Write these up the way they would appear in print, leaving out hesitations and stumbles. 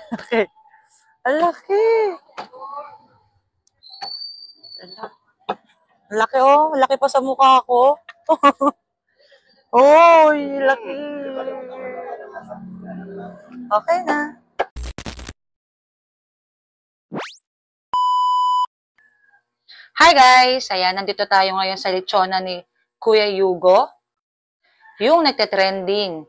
Okay. Ang laki. Ang laki, oh. Ang laki pa sa mukha ko. Oy, laki. Okay na. Hi guys! Ayan, nandito tayo ngayon sa lechona ni Kuya Yugo. Yung nagte-trending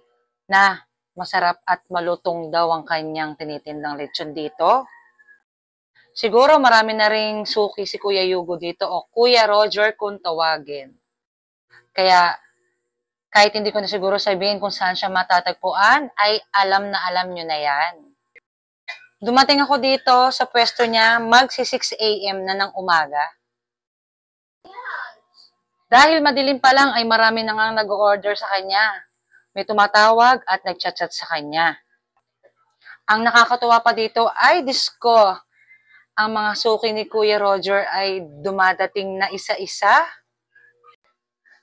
na masarap at malutong daw ang kanyang tinitindang lechon dito. Siguro marami na ring suki si Kuya Yugo dito o Kuya Roger kung tawagin. Kaya kahit hindi ko na siguro sabihin kung saan siya matatagpuan, ay alam na alam nyo na yan. Dumating ako dito sa pwesto niya magsi 6 AM na ng umaga. Dahil madilim pa lang ay marami na ngang nag-order sa kanya. May tumatawag at nag-chat-chat sa kanya. Ang nakakatuwa pa dito ay disko. Ang mga suki ni Kuya Roger ay dumadating na isa-isa.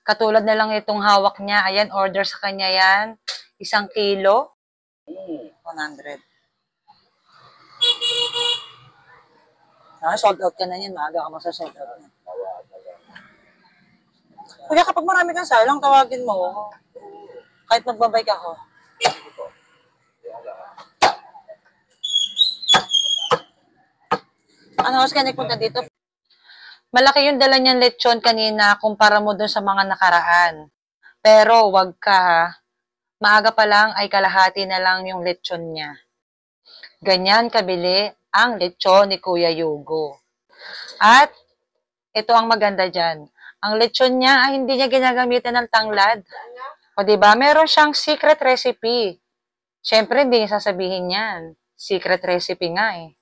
Katulad na lang itong hawak niya. Ayan, order sa kanya yan. 1 kilo. 100. Sold out ka na yan. Maaga ka masa-sold out na. Kuya, kapag marami kang salang, tawagin mo. Kahit magbabike ako. Ano oras ka nagpunta dito? Malaki yung dala niyang lechon kanina kumpara mo dun sa mga nakaraan. Pero wag ka ha. Maaga pa lang ay kalahati na lang yung lechon niya. Ganyan kabili ang lechon ni Kuya Yugo. At ito ang maganda dyan. Ang lechon niya ay hindi niya ginagamitan ng tanglad. O diba, meron siyang secret recipe. Siyempre, hindi niya sasabihin yan. Secret recipe nga eh.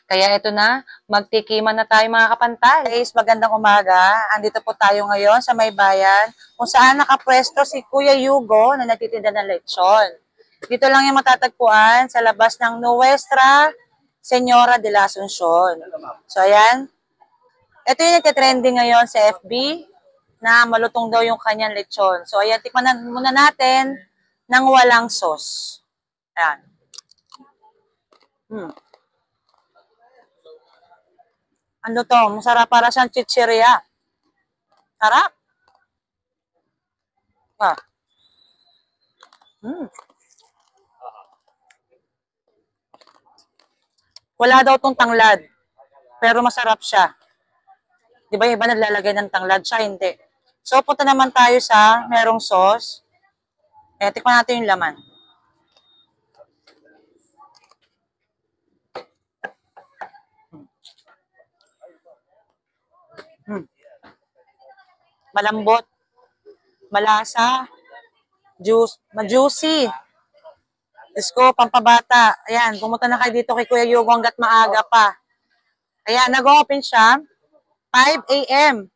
Kaya ito na, magtikiman na tayo mga kapantay. Guys, magandang umaga. Andito po tayo ngayon sa May Bayan, kung saan nakapwesto si Kuya Yugo na nagtitinda ng lechon. Dito lang yung matatagpuan sa labas ng Nuestra Señora de la Asunción. So, ayan. Ito yung nagtitrending ngayon sa FB na malutong daw yung kanyang lechon. So, ayan, tikman na muna natin ng walang sauce. Ayan. Ano to? Masarap, para siyang chichirya. Sarap. Ah. Wala daw tong tanglad. Pero masarap siya. Di ba iba naglalagay ng tanglad? Siya hindi. So, punta naman tayo sa merong sauce. Tikman natin yung laman. Malambot. Malasa. Juicy. Diyos ko, pampabata. Ayan, pumunta na kayo dito kay Kuya Yugo hanggat maaga pa. Ayan, nag-open siya 5 AM.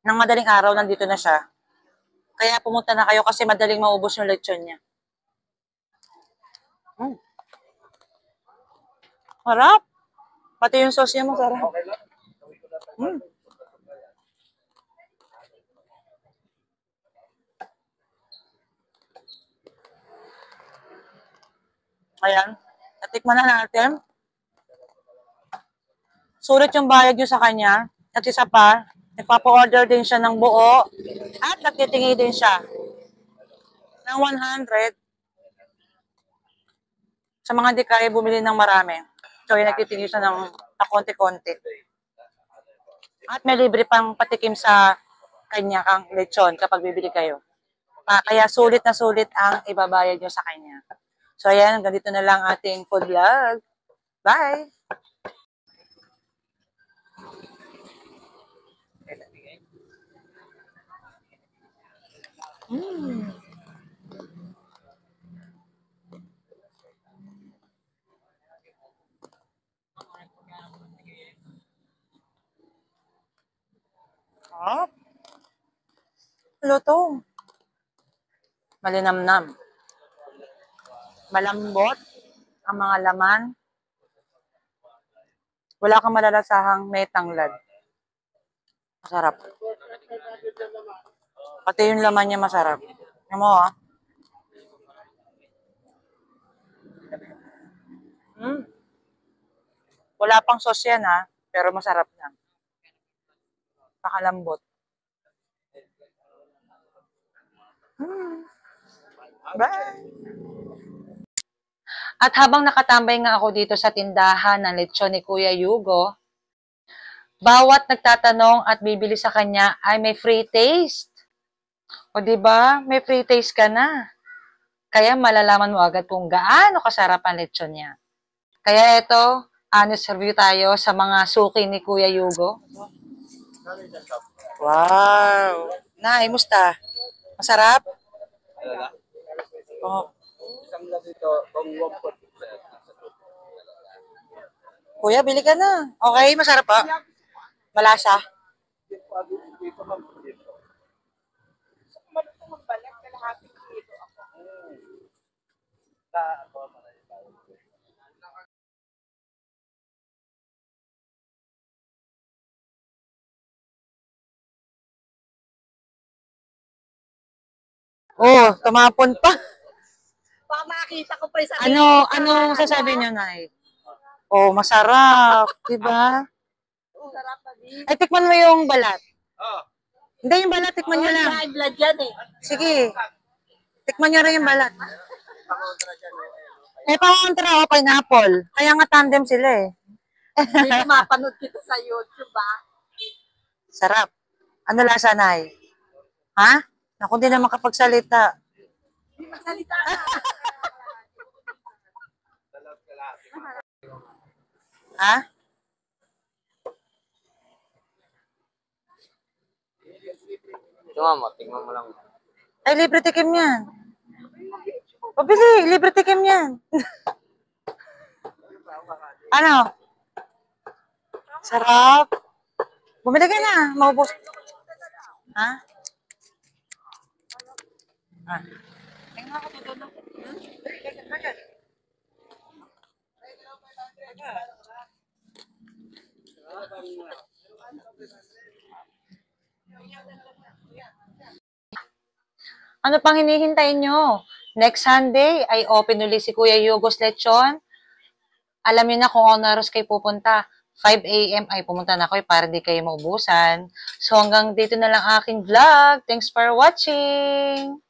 Nang madaling araw, nandito na siya. Kaya pumunta na kayo kasi madaling maubos yung lechon niya. Harap. Pati yung sauce niya masarap. Ayan. Natikman na natin. Sulit yung bayad nyo sa kanya. At isa pa, nagpapa-order din siya ng buo. At nagtitingi din siya ng 100 sa mga di kaya bumili ng marami. So, yung nagtitingi siya ng konti-konti. At may libre pang patikim sa kanya kang lechon kapag bibili kayo. Kaya sulit na sulit ang ibabayad nyo sa kanya. So, ayan, hanggang dito na lang ating food vlog. Bye! Oh, luto. Malinamnam. Malambot ang mga laman. Wala kang malalasahang may tanglad. Masarap. Pati yung laman niya masarap. Ano mo, ah? Wala pang sauce yan ha, pero masarap na. Pakalambot. Bye! At habang nakatambay nga ako dito sa tindahan ng lechon ni Kuya Yugo, bawat nagtatanong at bibili sa kanya ay may free taste. O di ba? May free taste ka na. Kaya malalaman mo agad kung gaano kasarap ang lechon niya. Kaya ito, honest review tayo sa mga suki ni Kuya Yugo. Wow! Nay, musta? Masarap? Oh. Kuya, bili ka na. Okay, masarap pa. Malasa. Oh, tumapon pa. Baka makita ko pa yung sabi. Ano sasabi niyo, Nay? Oh, masarap. Diba? Sarap pa din. Ay, tikman mo yung balat. Hindi, yung balat, tikman nyo lang. High blood yan eh. Sige. Tikman nyo rin yung balat. Eh, pangontra o pineapple. Kaya nga tandem sila eh. Hindi ko mapanood kita sa YouTube ba? Sarap. Ano lasa, Nay? Ha? Naku, hindi na makapagsalita. Magsalita ka. Ha? Tingnan mo, tingnan mo lang. Ay, libre tikim yan. Pabili, libre tikim yan. Ano? Sarap. Bumili ka na, maubos. Ha? Ah. Tingnan ako dito na. Ano pang hinihintay nyo? Next Sunday ay open ulit si Kuya Yugo's Lechon. Alam niyo na kung ano oras kayo pupunta. 5 a.m. ay pumunta na kayo para di kayo maubusan. So hanggang dito na lang aking vlog. Thanks for watching!